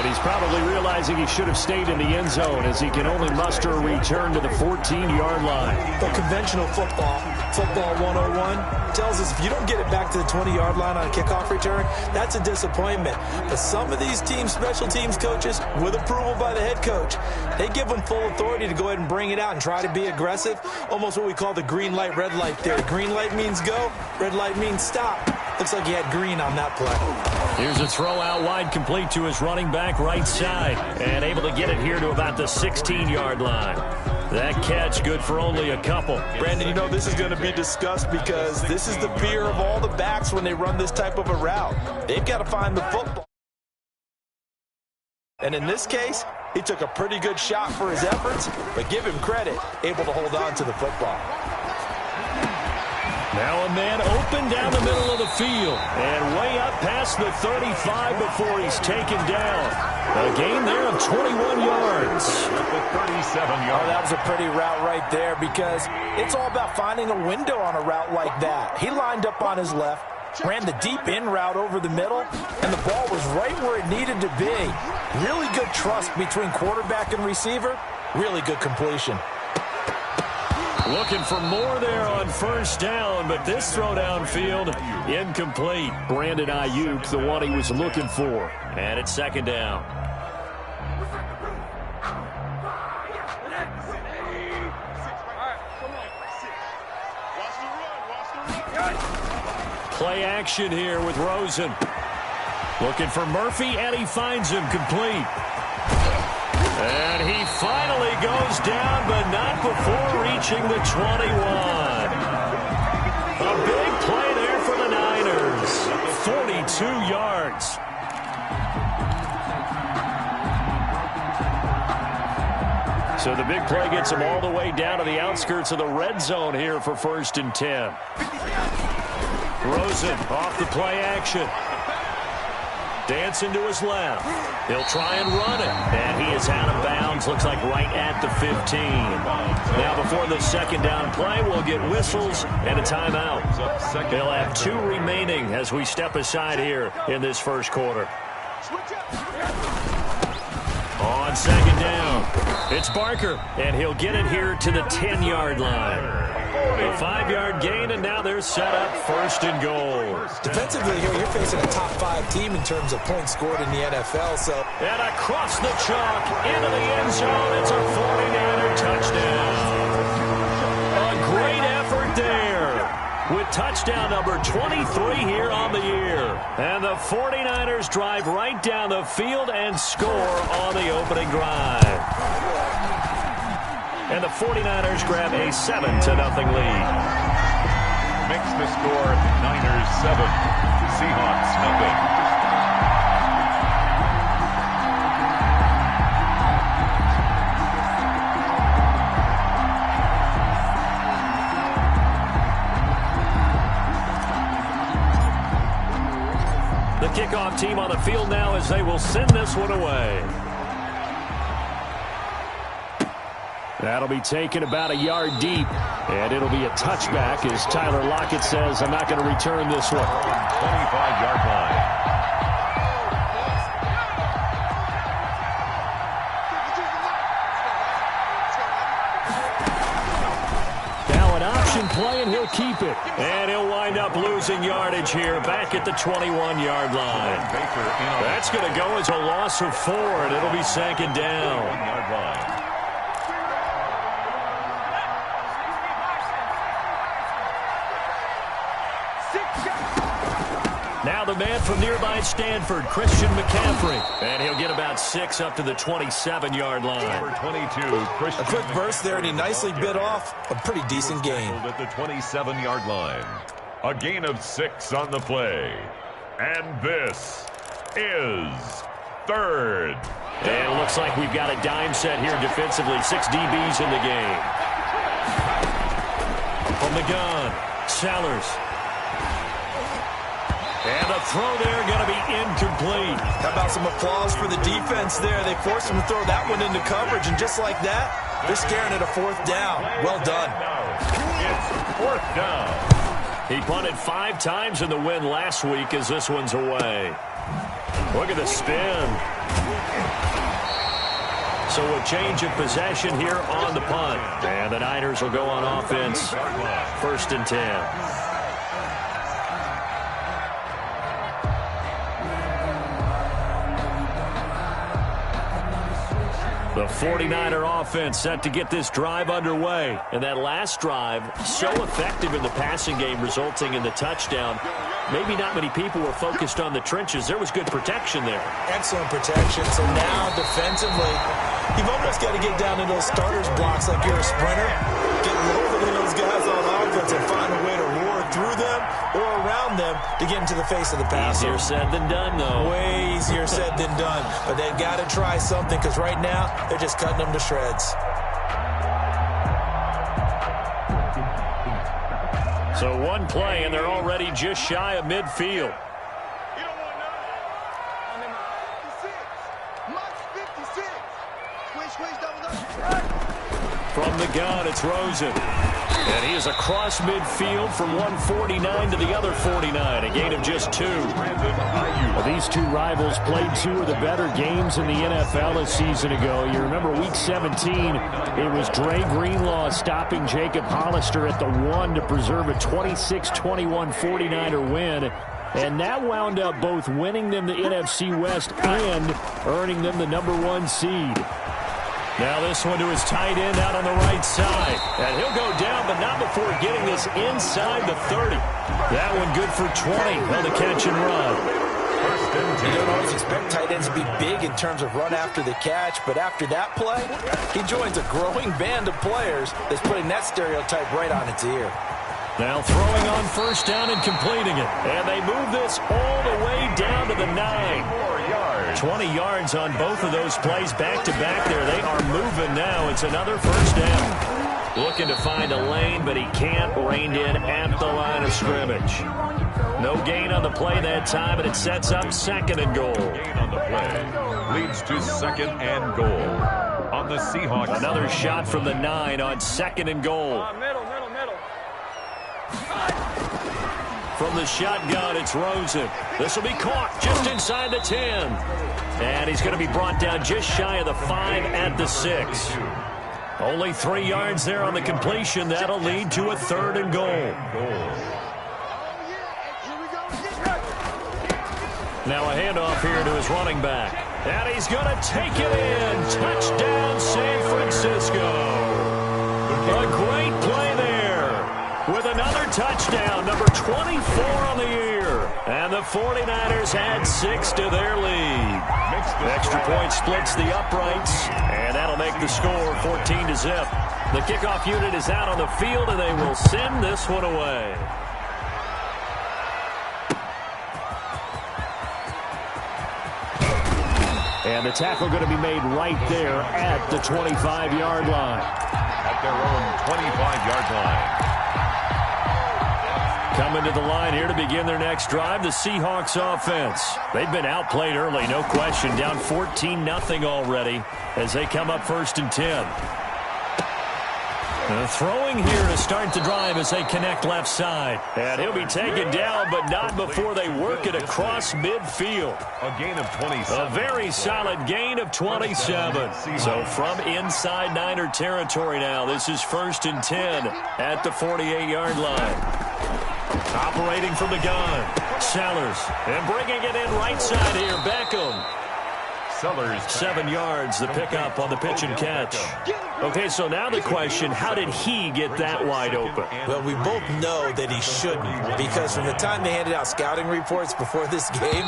he's probably realizing he should have stayed in the end zone as he can only muster a return to the 14-yard line. But conventional football 101, tells us if you don't get it back to the 20-yard line on a kickoff return, that's a disappointment. But some of these special teams coaches, with approval by the head coach, they give them full authority to go ahead and bring it out and try to be aggressive, almost what we call the green light, red light theory. Green light means go, red light means stop. Looks like he had green on that play. Here's a throw out wide, complete to his running back right side, and able to get it here to about the 16-yard line. That catch good for only a couple. Brandon, you know this is going to be discussed because this is the fear of all the backs when they run this type of a route. They've got to find the football. And in this case, he took a pretty good shot for his efforts, but give him credit, able to hold on to the football. Now a man open down the middle of the field and way up past the 35 before he's taken down. A gain there of 21 yards. Oh, that was a pretty route right there because it's all about finding a window on a route like that. He lined up on his left, ran the deep in route over the middle, and the ball was right where it needed to be. Really good trust between quarterback and receiver. Really good completion. Looking for more there on first down, but this throw downfield incomplete. Brandon Ayuk, the one he was looking for. And it's second down. Play action here with Rosen. Looking for Murphy, and he finds him complete. And he finally goes down, but not before reaching the 21. A big play there for the Niners. 42 yards. So the big play gets him all the way down to the outskirts of the red zone here for 1st and 10. Rosen off the play action. Dancing to his left. He'll try and run it. And he is out of bounds. Looks like right at the 15. Now before the second down play, we'll get whistles and a timeout. He'll have 2 remaining as we step aside here in this first quarter. On second down, it's Barker. And he'll get it here to the 10-yard line. A 5-yard gain, and now they're set up 1st and goal. Defensively here, you're facing a top 5 team in terms of points scored in the NFL. And across the chalk, into the end zone, it's a 49er touchdown. A great effort there with touchdown number 23 here on the year. And the 49ers drive right down the field and score on the opening drive. And the 49ers grab a 7-0 lead. Makes the score Niners 7, Seahawks nothing. The kickoff team on the field now as they will send this one away. That'll be taken about a yard deep, and it'll be a touchback as Tyler Lockett says, I'm not going to return this one. 25-yard line. Now an option play, and he'll keep it. And he'll wind up losing yardage here back at the 21-yard line. That's going to go as a loss of 4, and it'll be second down. 1-yard line. Now the man from nearby Stanford, Christian McCaffrey. And he'll get about 6 up to the 27-yard line. Number 22, Christian. A quick burst there, and he nicely bit off a pretty decent gain. At the 27-yard line. A gain of 6 on the play. And this is 3rd. And it looks like we've got a dime set here defensively. 6 DBs in the game. From the gun, Sellers. And the throw there going to be incomplete. How about some applause for the defense there? They forced him to throw that one into coverage, and just like that, they're staring at a 4th down. Well done. It's 4th down. He punted 5 times in the win last week as this one's away. Look at the spin. So a change of possession here on the punt. And the Niners will go on offense. 1st and 10. The 49er offense set to get this drive underway. And that last drive, so effective in the passing game, resulting in the touchdown. Maybe not many people were focused on the trenches. There was good protection there. Excellent protection. So now, defensively, you've almost got to get down to those starters blocks like you're a sprinter. Get lower than those guys on offense and find a way to roar through them or around them to get into the face of the passer. Easier said than done, though. Way easier said than done. But they've got to try something because right now they're just cutting them to shreds. So one play, and they're already just shy of midfield. From the gun, it's Rosen. And he is across midfield from 149 to the other 49, a gain of just 2. Well, these two rivals played 2 of the better games in the NFL a season ago. You remember Week 17, it was Dre Greenlaw stopping Jacob Hollister at the 1 to preserve a 26-21 49er win. And that wound up both winning them the NFC West and earning them the #1 seed. Now this one to his tight end out on the right side. And he'll go down, but not before getting this inside the 30. That one good for 20 on the catch and run. You don't always expect tight ends to be big in terms of run after the catch, but after that play, he joins a growing band of players that's putting that stereotype right on its ear. Now throwing on 1st down and completing it. And they move this all the way down to the 9. 20 yards on both of those plays back-to-back there. They are moving now. It's another 1st down. Looking to find a lane, but he can't. Reined in at the line of scrimmage. No gain on the play that time, and it sets up 2nd and goal. Gain on the play leads to 2nd and goal on the Seahawks. Another shot from the 9 on 2nd and goal. Middle. From the shotgun, it's Rosen. This will be caught just inside the 10. And he's going to be brought down just shy of the 5 at the 6. Only 3 yards there on the completion. That'll lead to a 3rd and goal. Now a handoff here to his running back. And he's going to take it in. Touchdown, San Francisco. A great play there with another touchdown, number 24 on the year. And the 49ers add 6 to their lead. Extra point splits the uprights, and that'll make the score 14-0. The kickoff unit is out on the field, and they will send this one away. And the tackle going to be made right there at the 25-yard line. At their own 25-yard line. Coming to the line here to begin their next drive, the Seahawks offense. They've been outplayed early, no question. Down 14-0 already as they come up 1st and 10. Throwing here to start the drive as they connect left side. And he'll be taken down, but not before they work it across midfield. A gain of 27. A very solid gain of 27. So from inside Niner territory now, this is 1st and 10 at the 48-yard line. Operating from the gun, Sellers, and bringing it in right side here, Beckham. Sellers. 7 yards, the pickup on the pitch and catch. Okay, so now the question, how did he get that wide open? Well, we both know that he shouldn't, because from the time they handed out scouting reports before this game,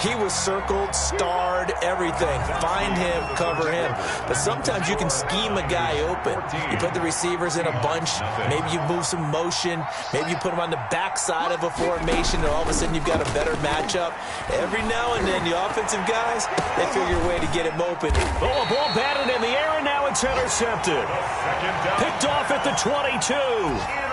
he was circled, starred, everything. Find him, cover him. But sometimes you can scheme a guy open. You put the receivers in a bunch. Maybe you move some motion. Maybe you put them on the backside of a formation, and all of a sudden you've got a better matchup. Every now and then, the offensive guys, they figure a way to get him open. Oh, a ball batted in the air, and now it's intercepted. Picked off at the 22.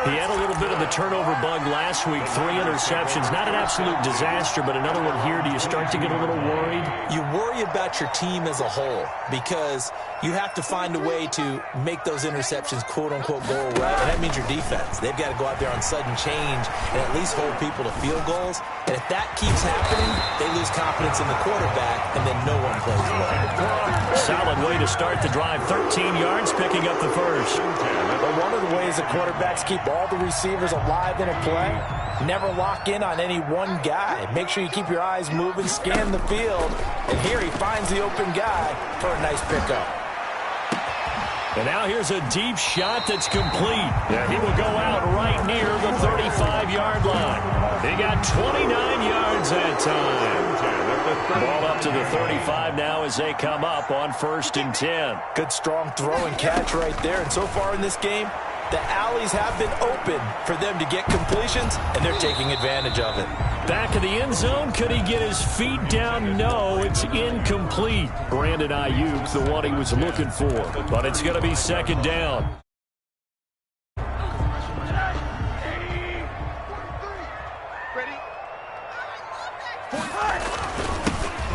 He had a little bit of the turnover bug last week. 3 interceptions. Not an absolute disaster, but another one here. Do you start to get a little worried? You worry about your team as a whole because you have to find a way to make those interceptions, quote-unquote, go away. And that means your defense. They've got to go out there on sudden change and at least hold people to field goals. And if that keeps happening, they lose confidence in the quarterback, and then no one plays well. Solid way to to start the drive. 13 yards, picking up the first. But one of the ways the quarterbacks keep all the receivers alive in a play, never lock in on any one guy. Make sure you keep your eyes moving, scan the field, and here he finds the open guy for a nice pickup. And now here's a deep shot that's complete. Yeah, he will go out right near the 35-yard line. He got 29 yards that time. Ball up to the 35 now as they come up on 1st and 10. Good strong throw and catch right there. And so far in this game, the alleys have been open for them to get completions, and they're taking advantage of it. Back of the end zone, could he get his feet down? No, it's incomplete. Brandon Ayuk, the one he was looking for, but it's going to be 2nd down.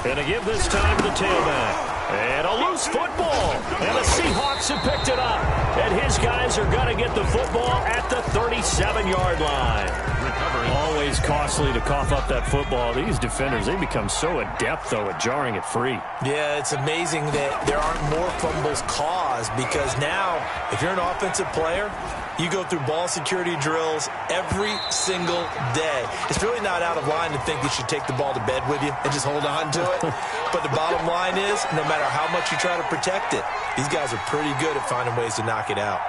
And to give this time to the tailback. And a loose football. And the Seahawks have picked it up. And his guys are going to get the football at the 37-yard line. Always costly to cough up that football. These defenders, they become so adept, though, at jarring it free. Yeah, it's amazing that there aren't more fumbles caused, because now, if you're an offensive player, you go through ball security drills every single day. It's really not out of line to think you should take the ball to bed with you and just hold on to it. But the bottom line is, no matter how much you try to protect it, these guys are pretty good at finding ways to knock it out.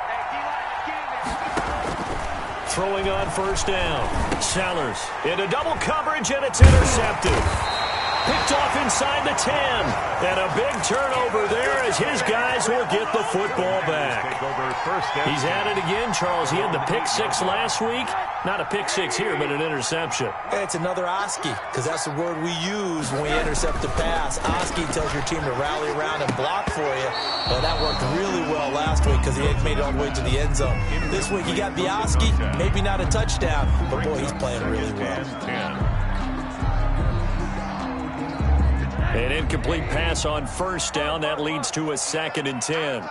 Throwing on 1st down. Sellers into double coverage, and it's intercepted. Picked off inside the 10. And a big turnover there as his guys will get the football back. He's at it again, Charles. He had the pick 6 last week. Not a pick 6 here, but an interception. It's another Oski, because that's the word we use when we intercept a pass. Oski tells your team to rally around and block for you. Well, that worked really well last week because he had made it all the way to the end zone. This week he got the Oski, maybe not a touchdown, but boy, he's playing really well. An incomplete pass on 1st down. That leads to a 2nd and 10.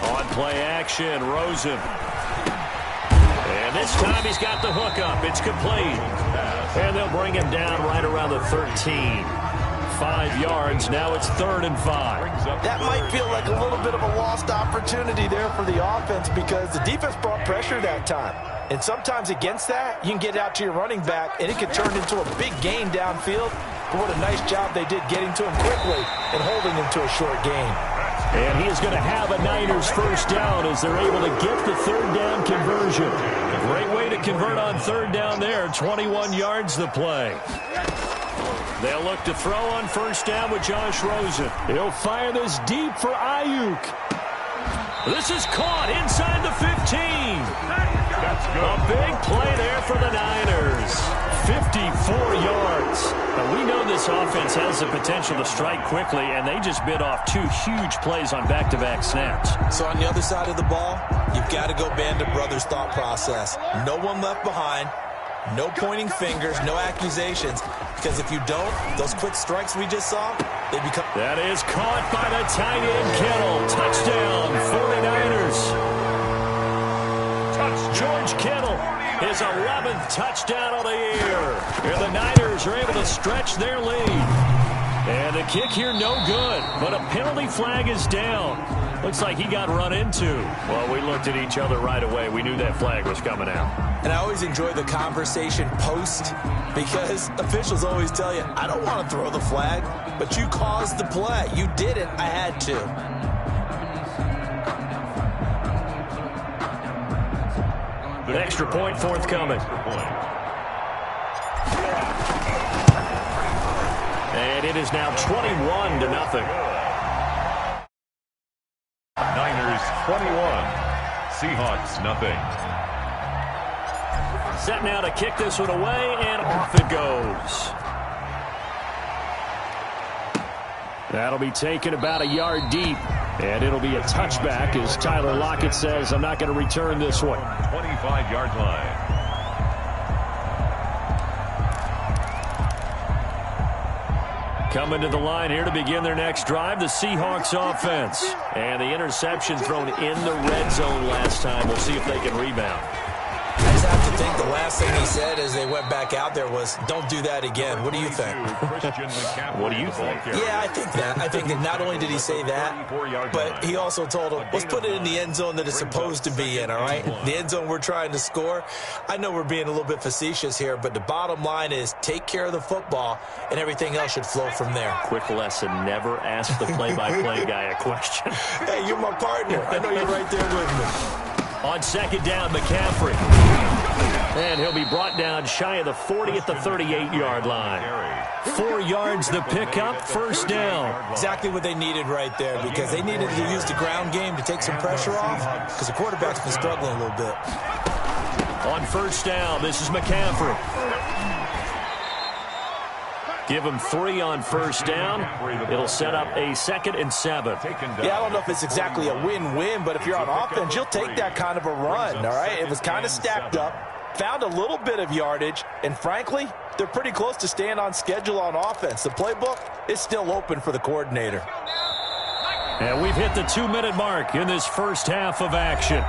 On play action, Rosen. And this time he's got the hook up. It's complete. And they'll bring him down right around the 13. 5 yards. Now it's 3rd and 5. That might feel like a little bit of a lost opportunity there for the offense, because the defense brought pressure that time. And sometimes against that, you can get out to your running back, and it can turn into a big gain downfield. But what a nice job they did getting to him quickly and holding him to a short gain. And he is going to have a Niners 1st down as they're able to get the 3rd down conversion. Great way to convert on 3rd down there. 21 yards the play. They'll look to throw on 1st down with Josh Rosen. He'll fire this deep for Ayuk. This is caught inside the 15. A big play there for the Niners. 54 yards. Now, we know this offense has the potential to strike quickly, and they just bit off 2 huge plays on back-to-back snaps. So on the other side of the ball, you've got to go Band of Brothers thought process. No one left behind. No pointing fingers, no accusations, because if you don't, those quick strikes we just saw, they become... That is caught by the tight end, Kittle. Touchdown, 49ers. George Kittle, his 11th touchdown of the year. And the Niners are able to stretch their lead. And the kick here, no good, but a penalty flag is down. Looks like he got run into. Well, we looked at each other right away. We knew that flag was coming out. And I always enjoy the conversation post, because officials always tell you, I don't want to throw the flag, but you caused the play. You did it. I had to. An extra point forthcoming. And it is now 21-0. Niners 21, Seahawks nothing. Set now to kick this one away, and off it goes. That'll be taken about a yard deep, and it'll be a touchback as Tyler Lockett says, I'm not going to return this one. 25-yard line. Coming to the line here to begin their next drive, the Seahawks offense. And the interception thrown in the red zone last time. We'll see if they can rebound. I just have to think the last thing he said as they went back out there was, don't do that again. What do you think? What do you think? Yeah, I think that. I think that not only did he say that, but he also told him, let's put it in the end zone that it's supposed to be in, all right? The end zone we're trying to score. I know we're being a little bit facetious here, but the bottom line is take care of the football, and everything else should flow from there. Quick lesson, never ask the play-by-play guy a question. Hey, you're my partner. I know you're right there with me. On second down, McCaffrey. And he'll be brought down shy of the 40 at the 38-yard line. 4 yards the pickup, first down. Exactly what they needed right there, because they needed to use the ground game to take some pressure off, because the quarterback's been struggling a little bit. On first down, this is McCaffrey. Give him 3 on first down. It'll set up a 2nd and 7. Yeah, I don't know if it's exactly a win-win, but if you're on offense, you'll take that kind of a run, all right? It was kind of stacked up, found a little bit of yardage, and frankly, they're pretty close to staying on schedule on offense. The playbook is still open for the coordinator. And we've hit the 2-minute mark in this first half of action.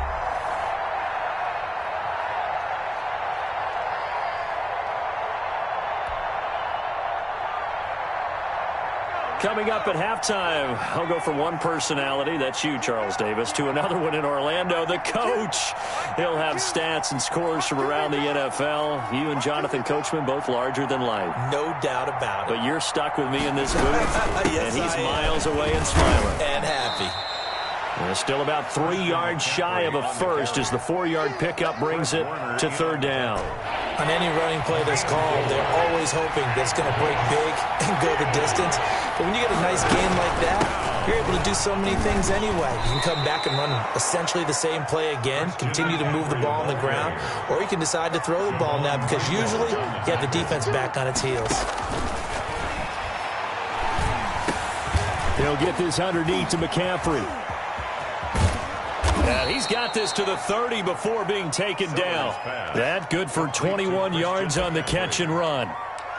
Coming up at halftime, I'll go from one personality, that's you, Charles Davis, to another one in Orlando, the coach. He'll have stats and scores from around the NFL. You and Jonathan Coachman, both larger than life. No doubt about it. But you're stuck with me in this booth, yes, and he's miles away and smiling. And happy. We're still about 3 yards shy of a first as the 4-yard pickup brings it to third down. On any running play that's called, they're always hoping that it's going to break big and go the distance. But when you get a nice game like that, you're able to do so many things anyway. You can come back and run essentially the same play again, continue to move the ball on the ground, or you can decide to throw the ball now because usually you have the defense back on its heels. He'll get this underneath to McCaffrey. And he's got this to the 30 before being taken down. That good for 21 yards on the catch and run.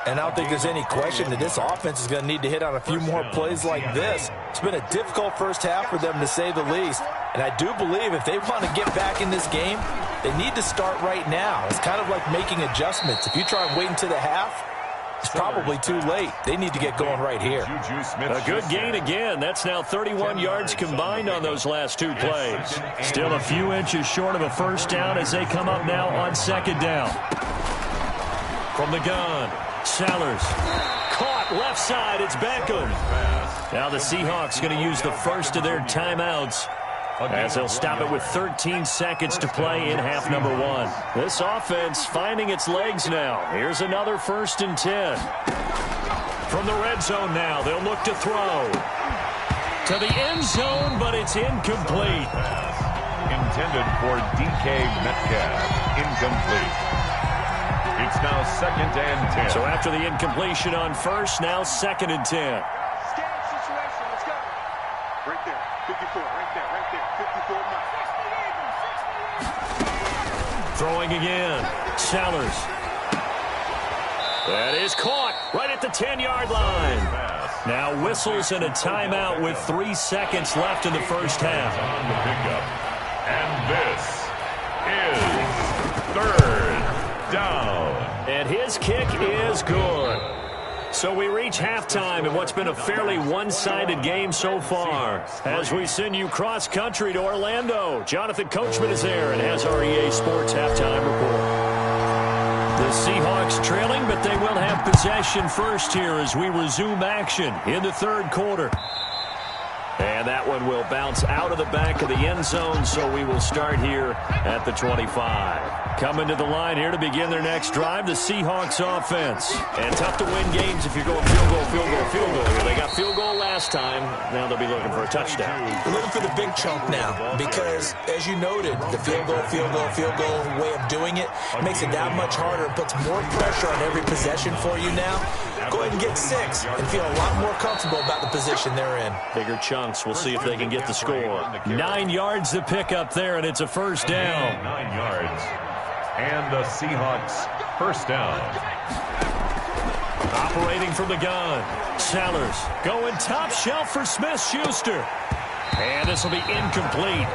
And I don't think there's any question that this offense is going to need to hit on a few more plays like this. It's been a difficult first half for them, to say the least. And I do believe if they want to get back in this game, they need to start right now. It's kind of like making adjustments. If you try and wait until the half, it's probably too late. They need to get going right here. A good gain again. That's now 31 yards combined on those last 2 plays. Still a few inches short of a first down as they come up now on second down. From the gun, Sellers. Caught left side. It's Beckham. Now the Seahawks going to use the first of their timeouts, as they'll stop it with 13 seconds to play in half number 1. This offense finding its legs now. Here's another 1st and 10. From the red zone now, they'll look to throw. To the end zone, but it's incomplete. Intended for DK Metcalf. Incomplete. It's now 2nd and 10. So after the incompletion on first, now 2nd and 10. Scan situation. Let's go. Right there. 54. Right there. Right there. 54 miles. Throwing again. Sellers. That is caught right at the 10-yard line. Now whistles and a timeout with 3 seconds left in the first half. On the pickup. And this is 3rd down. And his kick is good. So we reach halftime in what's been a fairly one-sided game so far. As we send you cross-country to Orlando, Jonathan Coachman is there and has our EA Sports halftime report. The Seahawks trailing, but they will have possession first here as we resume action in the 3rd quarter. And that one will bounce out of the back of the end zone, so we will start here at the 25. Coming to the line here to begin their next drive, the Seahawks offense. And tough to win games if you're going field goal, field goal, field goal here. They got field goal last time. Now they'll be looking for a touchdown. They're looking for the big chunk now because, as you noted, the field goal way of doing it makes it that much harder and puts more pressure on every possession for you now. Go ahead and get 6 and feel a lot more comfortable about the position they're in. Bigger chunks. We'll see if they can get the score. 9 yards to pick up there, and it's a first down. 9 yards. And the Seahawks first down. Operating from the gun. Sellers going top shelf for Smith-Schuster. And this will be incomplete.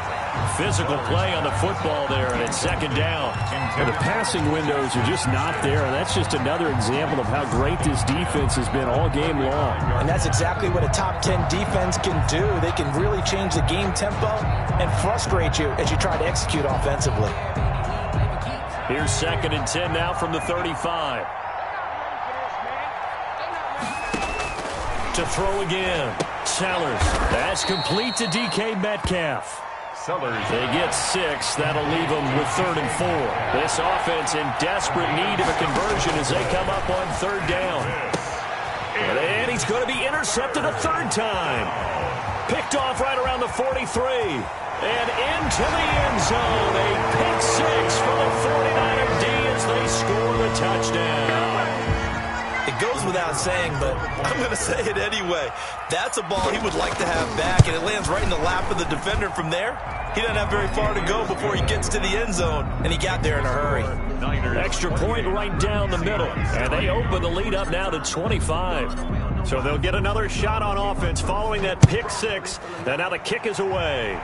Physical play on the football there, and it's second down. And the passing windows are just not there, and that's just another example of how great this defense has been all game long. And that's exactly what a top 10 defense can do. They can really change the game tempo and frustrate you as you try to execute offensively. Here's second and 10 now from the 35. To throw again. Sellers. That's complete to DK Metcalf. They get 6. That'll leave them with 3rd and 4. This offense in desperate need of a conversion as they come up on 3rd down. And he's going to be intercepted a 3rd time. Picked off right around the 43. And into the end zone. A pick 6 for the 49er D as they score the touchdown. It goes without saying, but I'm going to say it anyway. That's a ball he would like to have back, and it lands right in the lap of the defender from there. He doesn't have very far to go before he gets to the end zone, and he got there in a hurry. Extra point right down the middle, and they open the lead up now to 25. So they'll get another shot on offense following that pick 6, and now the kick is away.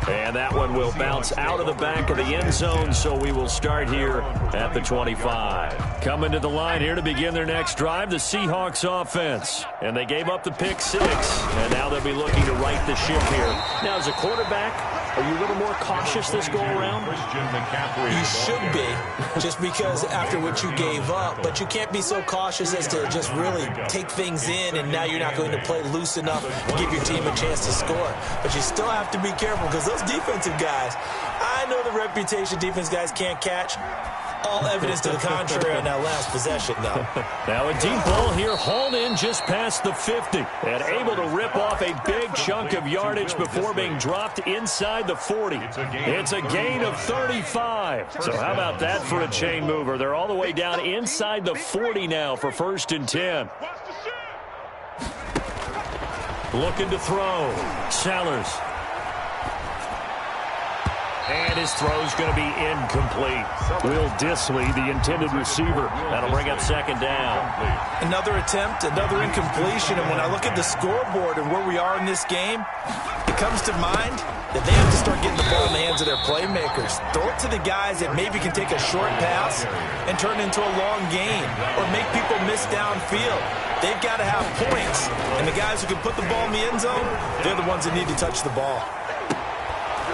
And that one will bounce out of the back of the end zone, so we will start here at the 25. Coming to the line here to begin their next drive, the Seahawks offense. And they gave up the pick 6, and now they'll be looking to right the ship here. Now, as a quarterback, are you a little more cautious this go-around? You should be, just because after what you gave up. But you can't be so cautious as to just really take things in, and now you're not going to play loose enough to give your team a chance to score. But you still have to be careful, because those defensive guys, I know the reputation defense guys can't catch. All evidence to the contrary on that last possession, though. Now a deep ball here, hauled in just past the 50. And able to rip off a big chunk of yardage before being dropped inside the 40. It's a gain of 35. So how about that for a chain mover? They're all the way down inside the 40 now for 1st and 10. Looking to throw. Sellers. And his throw's going to be incomplete. Will Disley, the intended receiver. That'll bring up 2nd down. Another attempt, another incompletion. And when I look at the scoreboard and where we are in this game, it comes to mind that they have to start getting the ball in the hands of their playmakers. Throw it to the guys that maybe can take a short pass and turn it into a long gain or make people miss downfield. They've got to have points. And the guys who can put the ball in the end zone, they're the ones that need to touch the ball.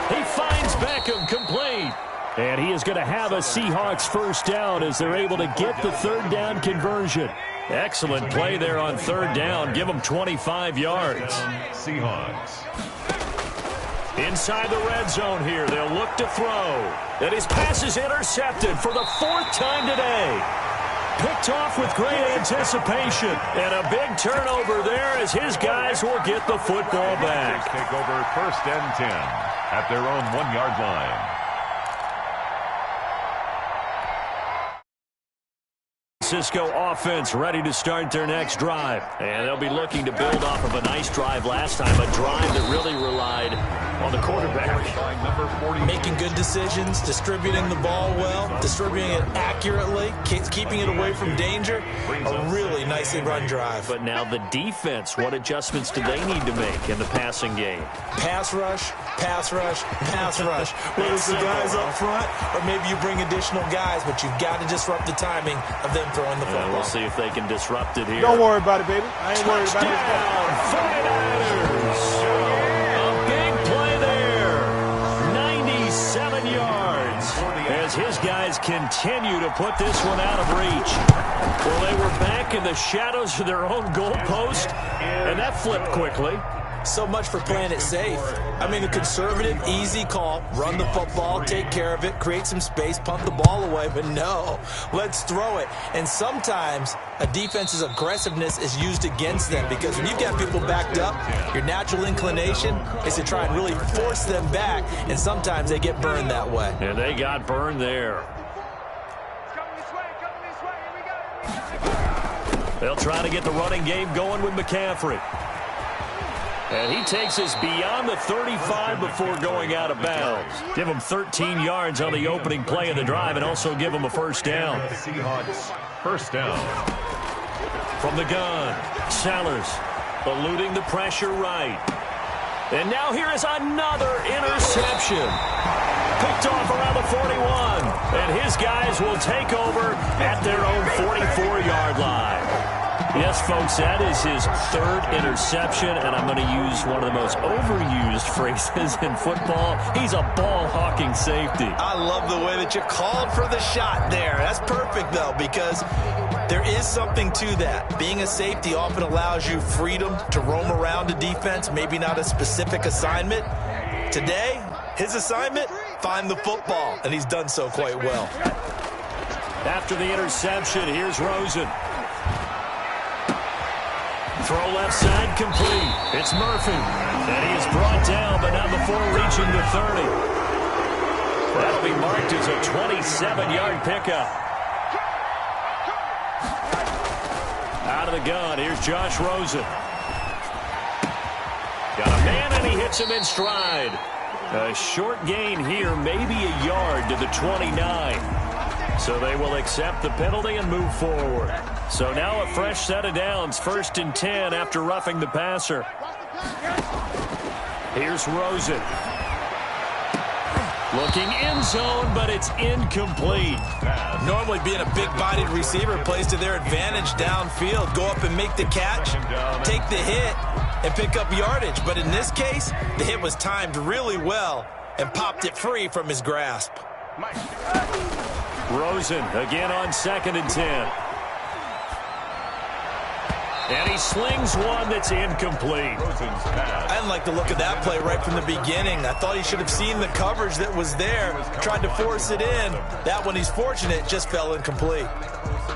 He finds Beckham complete. And he is going to have a Seahawks 1st down as they're able to get the 3rd down conversion. Excellent play there on 3rd down. Give them 25 yards. Seahawks. Inside the red zone here. They'll look to throw. And his pass is intercepted for the 4th time today. Picked off with great anticipation. And a big turnover there as his guys will get the football back. Take over 1st and 10 at their own 1-yard line. Francisco offense ready to start their next drive. And they'll be looking to build off of a nice drive last time, a drive that really relied on the quarterback. Making good decisions, distributing the ball well, distributing it accurately, keeping it away from danger. A really nicely run drive. But now the defense, what adjustments do they need to make in the passing game? Pass rush, pass rush, pass rush. Whether it's the guys up front or maybe you bring additional guys, but you've got to disrupt the timing of them throwing the football. We'll see if they can disrupt it here. Don't worry about it, baby. I ain't worried about it. A big play there. 97 yards. As his guys continue to put this one out of reach. Well, they were back in the shadows of their own goalpost, and that flipped quickly. So much for playing it safe. I mean, a conservative, easy call, run the football, take care of it, create some space, pump the ball away, but no, let's throw it. And sometimes a defense's aggressiveness is used against them because when you've got people backed up, your natural inclination is to try and really force them back, and sometimes they get burned that way. And they got burned there. They'll try to get the running game going with McCaffrey. And he takes us beyond the 35 before going out of bounds. Give him 13 yards on the opening play of the drive and also give him a 1st down. Seahawks 1st down. From the gun, Sellers eluding the pressure right. And now here is another interception. Picked off around the 41. And his guys will take over at their own 44-yard line. Yes, folks, that is his third interception, and I'm going to use one of the most overused phrases in football. He's a ball-hawking safety. I love the way that you called for the shot there. That's perfect, though, because there is something to that. Being a safety often allows you freedom to roam around a defense, maybe not a specific assignment. Today, his assignment, find the football, and he's done so quite well. After the interception, here's Rosen. Throw left side complete. It's Murphy. And he is brought down, but not before reaching the 30. That'll be marked as a 27-yard pickup. Out of the gun, here's Josh Rosen. Got a man, and he hits him in stride. A short gain here, maybe a yard to the 29. So they will accept the penalty and move forward. So now a fresh set of downs, 1st and 10 after roughing the passer. Here's Rosen. Looking end zone, but it's incomplete. Normally being a big-bodied receiver plays to their advantage downfield. Go up and make the catch, take the hit, and pick up yardage. But in this case, the hit was timed really well and popped it free from his grasp. Rosen again on 2nd and 10. And he slings one that's incomplete. I didn't like the look of that play right from the beginning. I thought he should have seen the coverage that was there, tried to force it in. That one, he's fortunate, just fell incomplete.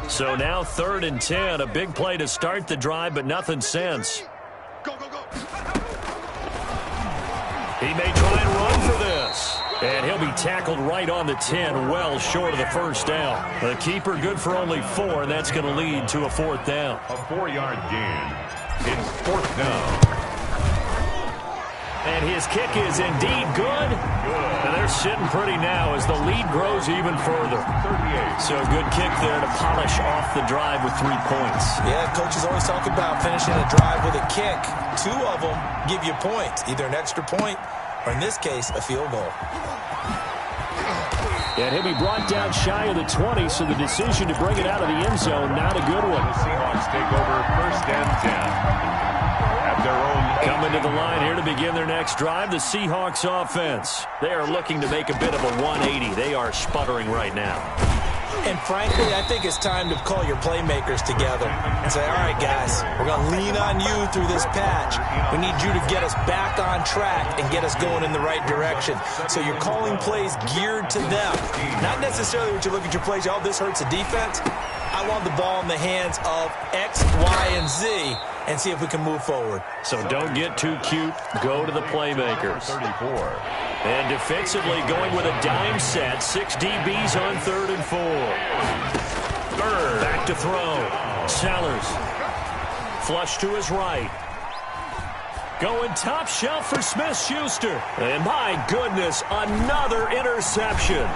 So now 3rd and 10, a big play to start the drive, but nothing since. He may try and run for this. And he'll be tackled right on the 10, well short of the first down. The keeper good for only 4, and that's going to lead to a 4th down. A 4-yard gain. It's 4th down. And his kick is indeed good. And they're sitting pretty now as the lead grows even further. 38. So a good kick there to polish off the drive with 3 points. Yeah, coaches always talk about finishing a drive with a kick. 2 of them give you points, either an extra point or, in this case, a field goal. And he'll be brought down shy of the 20, so the decision to bring it out of the end zone, not a good one. The Seahawks take over 1st and 10 at their own. Coming to the line here to begin their next drive, the Seahawks offense. They are looking to make a bit of a 180. They are sputtering right now. And frankly, I think it's time to call your playmakers together and say, all right, guys, we're going to lean on you through this patch. We need you to get us back on track and get us going in the right direction. So you're calling plays geared to them. Not necessarily what you look at your plays, oh, this hurts the defense. I want the ball in the hands of X, Y, and Z and see if we can move forward. So don't get too cute. Go to the playmakers. 34. And defensively going with a dime set. 6 DBs on 3rd and 4. Back to throw. Sellers. Flush to his right. Going top shelf for Smith-Schuster. And my goodness, another interception.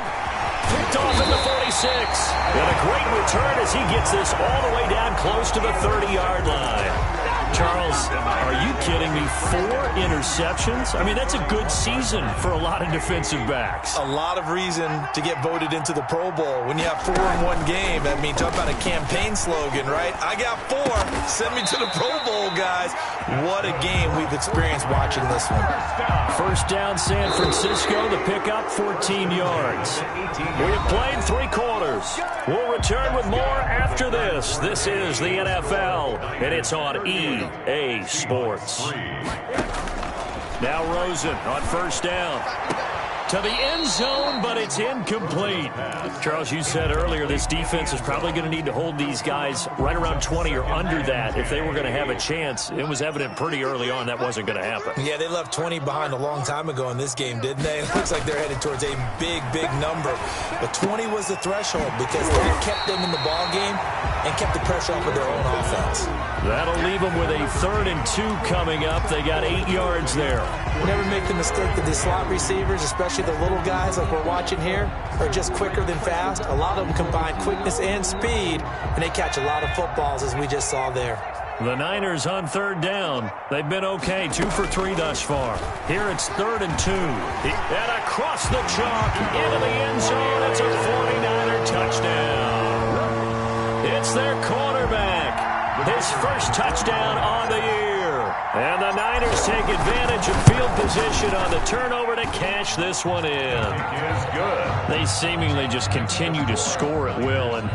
Picked off at the 46. And a great return as he gets this all the way down close to the 30-yard line. Charles, are you kidding me? 4 interceptions? I mean, that's a good season for a lot of defensive backs. A lot of reason to get voted into the Pro Bowl. When you have 4 in one game, that means talk about a campaign slogan, right? I got 4. Send me to the Pro Bowl, guys. What a game we've experienced watching this one. 1st down, San Francisco. The pickup, 14 yards. We have played 3 quarters. We'll return with more after this. This is the NFL, and it's on EA Sports. Now Rosen on 1st down. To the end zone, but it's incomplete. Charles, you said earlier this defense is probably going to need to hold these guys right around 20 or under that if they were going to have a chance. It was evident pretty early on that wasn't going to happen. Yeah, they left 20 behind a long time ago in this game, didn't they? It looks like they're headed towards a big, big number. But 20 was the threshold because that kept them in the ball game and kept the pressure off of their own offense. That'll leave them with a 3rd and 2 coming up. They got 8 yards there. Never make the mistake that the slot receivers, especially the little guys like we're watching here, are just quicker than fast. A lot of them combine quickness and speed, and they catch a lot of footballs, as we just saw there. The Niners on third down. They've been okay, 2 for 3 thus far. Here it's 3rd and 2. And across the chalk into the end zone. It's a 49er touchdown. It's their quarterback. His first touchdown on the year. And the Niners take advantage of field position on the turnover to cash this one in. Is good. They seemingly just continue to score at will, and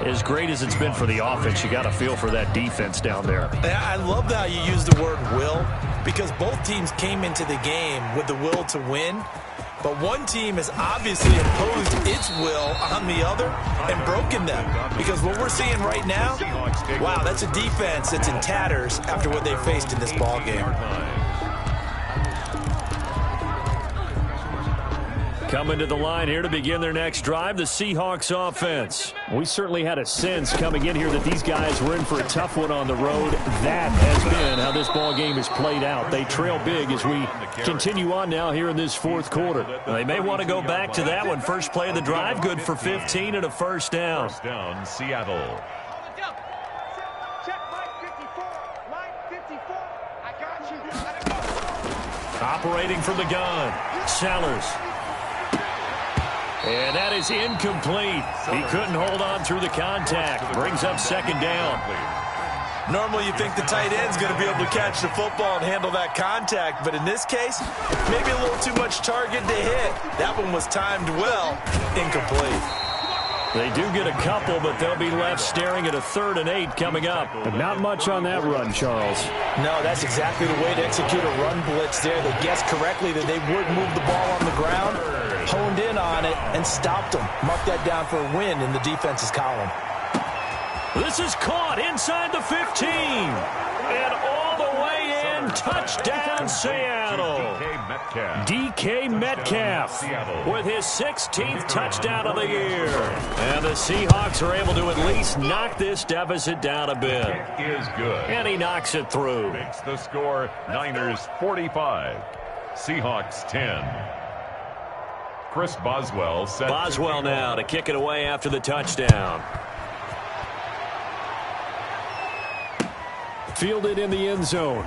as great as it's been for the offense, you got to feel for that defense down there. I love how you use the word will, because both teams came into the game with the will to win. But one team has obviously imposed its will on the other and broken them. Because what we're seeing right now, wow, that's a defense that's in tatters after what they faced in this ball game. Coming to the line here to begin their next drive, the Seahawks offense. We certainly had a sense coming in here that these guys were in for a tough one on the road. That has been how this ball game has played out. They trail big as we continue on now here in this fourth quarter. They may want to go back to that one. First play of the drive, good for 15 and a first down. First down, Seattle. Check line 54. Line 54. I got you. Operating from the gun, Sellers. And that is incomplete. He couldn't hold on through the contact. Brings up second down. Normally you think the tight end's going to be able to catch the football and handle that contact, but in this case, maybe a little too much target to hit. That one was timed well. Incomplete. They do get a couple, but they'll be left staring at a 3rd and 8 coming up. But not much on that run, Charles. No, that's exactly the way to execute a run blitz there. They guessed correctly that they would move the ball on the ground, honed in on it, and stopped them. Mark that down for a win in the defense's column. This is caught inside the 15. And all the way in, touchdown Seattle. DK Metcalf with his 16th touchdown of the year. And the Seahawks are able to at least knock this deficit down a bit. Is good. And he knocks it through. Makes the score Niners 45, Seahawks 10. Chris Boswell set. Boswell now to kick it away after the touchdown. Fielded in the end zone.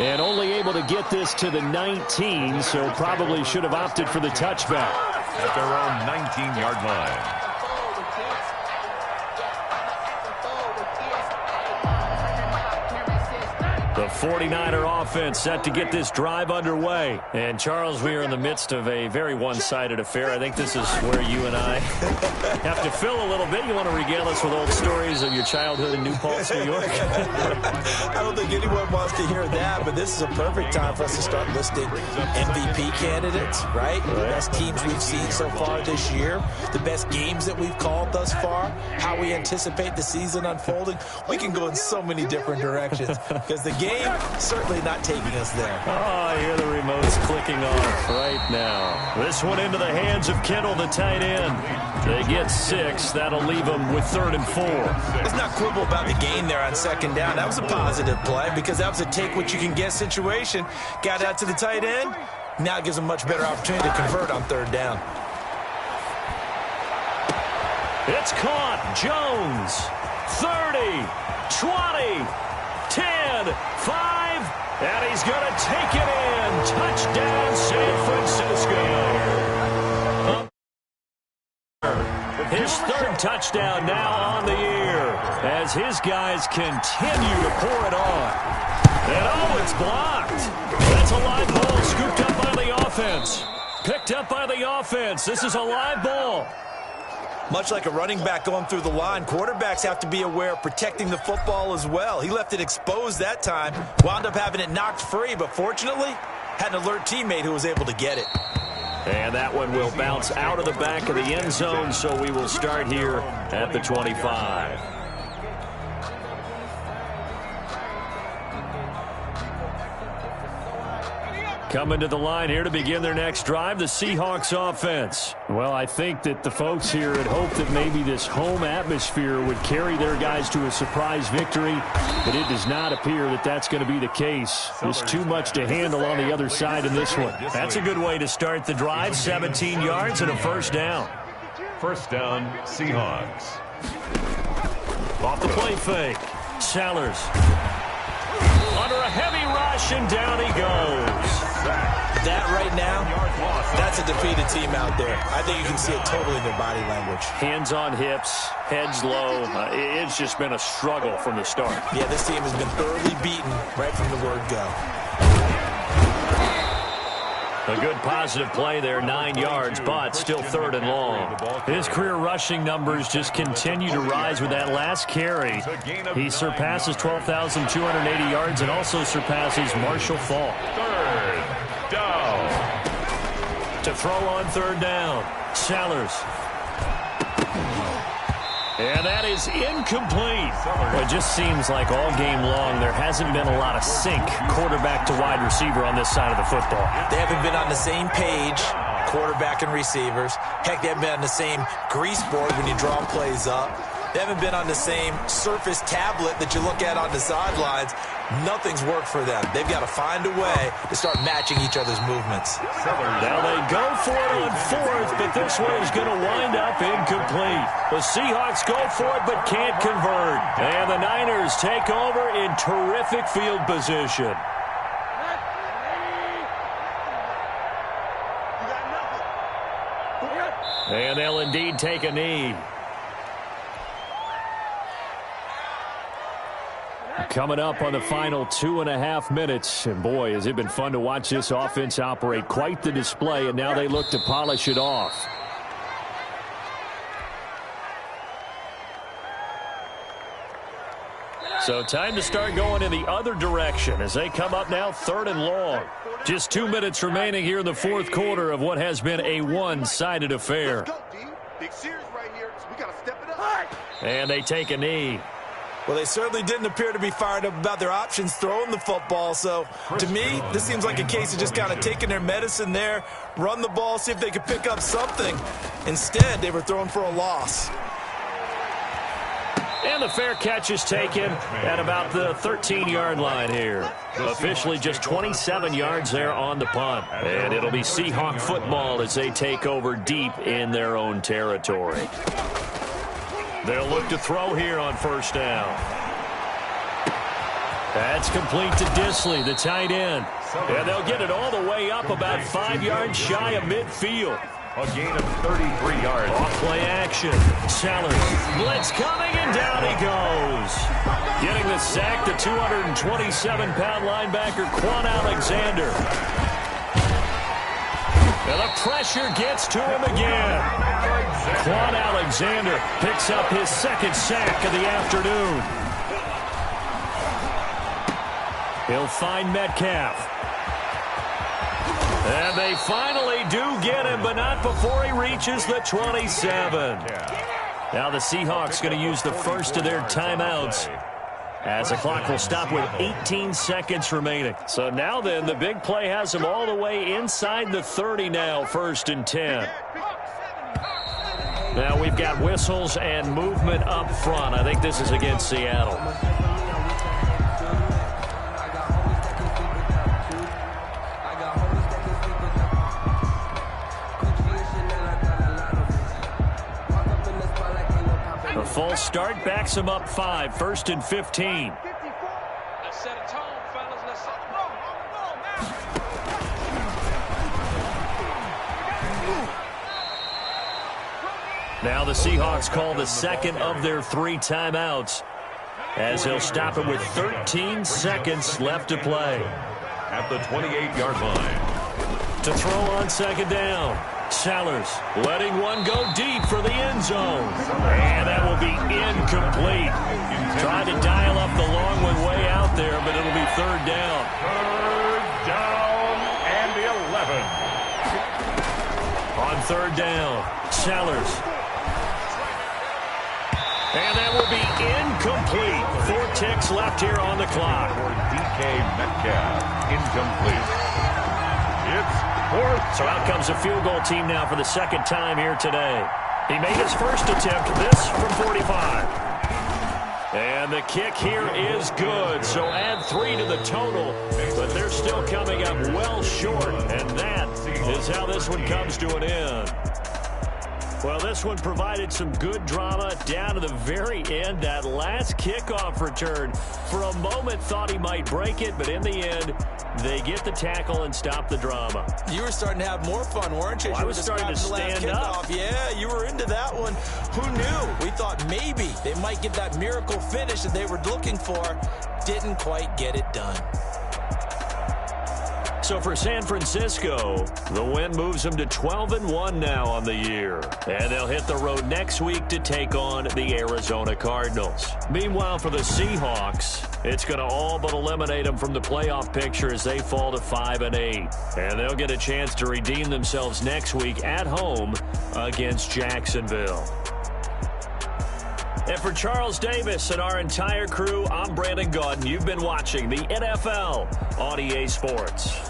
And only able to get this to the 19, so probably should have opted for the touchback. At their own 19-yard line. The 49er offense set to get this drive underway. And, Charles, we are in the midst of a very one-sided affair. I think this is where you and I have to fill a little bit. You want to regale us with old stories of your childhood in New Paltz, New York? I don't think anyone wants to hear that, but this is a perfect time for us to start listing MVP candidates, right? The best teams we've seen so far this year, the best games that we've called thus far, how we anticipate the season unfolding. We can go in so many different directions because the game certainly not taking us there. Oh, I hear the remote's clicking off right now. This one into the hands of Kittle, the tight end. They get 6. That'll leave them with 3rd and 4. Let's not quibble about the gain there on 2nd down. That was a positive play because that was a take-what-you-can-get situation. Got out to the tight end. Now it gives them much better opportunity to convert on 3rd down. It's caught. Jones. 30. 20. 10, 5, and he's going to take it in. Touchdown, San Francisco. His 3rd touchdown now on the year as his guys continue to pour it on. And oh, it's blocked. That's a live ball scooped up by the offense. Picked up by the offense. This is a live ball. Much like a running back going through the line, quarterbacks have to be aware of protecting the football as well. He left it exposed that time, wound up having it knocked free, but fortunately had an alert teammate who was able to get it. And that one will bounce out of the back of the end zone, so we will start here at the 25. Coming to the line here to begin their next drive, the Seahawks offense. Well, I think that the folks here had hoped that maybe this home atmosphere would carry their guys to a surprise victory, but it does not appear that that's going to be the case. There's too much to handle on the other side in this one. That's a good way to start the drive, 17 yards and a first down. First down, Seahawks. Off the play fake. Sellers. Under a heavy rush, and down he goes. That right now, that's a defeated team out there. I think you can see it totally in their body language. Hands on hips, heads low. It's just been a struggle from the start. Yeah, this team has been thoroughly beaten right from the word go. A good positive play there, 9 yards, but still 3rd and long. His career rushing numbers just continue to rise with that last carry. He surpasses 12,280 yards and also surpasses Marshall Faulk. 3rd down. To throw on 3rd down, Sellers. And that is incomplete. Well, it just seems like all game long there hasn't been a lot of sync quarterback to wide receiver on this side of the football. They haven't been on the same page, quarterback and receivers. Heck, they haven't been on the same grease board when you draw plays up. They haven't been on the same surface tablet that you look at on the sidelines. Nothing's worked for them. They've got to find a way to start matching each other's movements. Now they go for it on 4th, but this one is going to wind up incomplete. The Seahawks go for it but can't convert. And the Niners take over in terrific field position. And they'll indeed take a knee. Coming up on the final 2.5 minutes. And boy, has it been fun to watch this offense operate. Quite the display, and now they look to polish it off. So time to start going in the other direction as they come up now 3rd and long. Just 2 minutes remaining here in the 4th quarter of what has been a one-sided affair. Big series right here, so we got to step it up. And they take a knee. Well, they certainly didn't appear to be fired up about their options throwing the football. So, to me, this seems like a case of just kind of taking their medicine there, run the ball, see if they could pick up something. Instead, they were throwing for a loss. And the fair catch is taken at about the 13-yard line here. Officially just 27 yards there on the punt. And it'll be Seahawk football as they take over deep in their own territory. They'll look to throw here on 1st down. That's complete to Disley, the tight end. And they'll get it all the way up about 5 yards shy of midfield. A gain of 33 yards. Off-play action. Sellers. Blitz coming, and down he goes. Getting the sack, the 227-pound linebacker, Quan Alexander. And the pressure gets to him again. Quan Alexander picks up his 2nd sack of the afternoon. He'll find Metcalf. And they finally do get him, but not before he reaches the 27. Now the Seahawks going to use the first of their timeouts as the clock will stop with 18 seconds remaining. So now then, the big play has them all the way inside the 30 now, 1st and 10. Now we've got whistles and movement up front. I think this is against Seattle. A false start backs him up 5, 1st and 15. Let's set a tone, fellas. Let's set a tone. Now the Seahawks call the 2nd of their 3 timeouts as they'll stop it with 13 seconds left to play. At the 28-yard line. To throw on 2nd down. Sellers letting one go deep for the end zone. And that will be incomplete. Trying to dial up the long one way out there, but it'll be 3rd down. 3rd down and 11. On 3rd down, Sellers. And that will be incomplete. 4 ticks left here on the clock. For DK Metcalf, incomplete. It's 4th. So out comes the field goal team now for the 2nd time here today. He made his first attempt, this from 45. And the kick here is good. So add 3 to the total, but they're still coming up well short. And that is how this one comes to an end. Well, this one provided some good drama down to the very end. That last kickoff return, for a moment, thought he might break it, but in the end, they get the tackle and stop the drama. You were starting to have more fun, weren't you? Well, I was starting to stand up. Yeah, you were into that one. Who knew? We thought maybe they might get that miracle finish that they were looking for. Didn't quite get it done. So for San Francisco, the win moves them to 12-1 now on the year. And they'll hit the road next week to take on the Arizona Cardinals. Meanwhile, for the Seahawks, it's going to all but eliminate them from the playoff picture as they fall to 5-8. And they'll get a chance to redeem themselves next week at home against Jacksonville. And for Charles Davis and our entire crew, I'm Brandon Gaudin. You've been watching the NFL on EA Sports.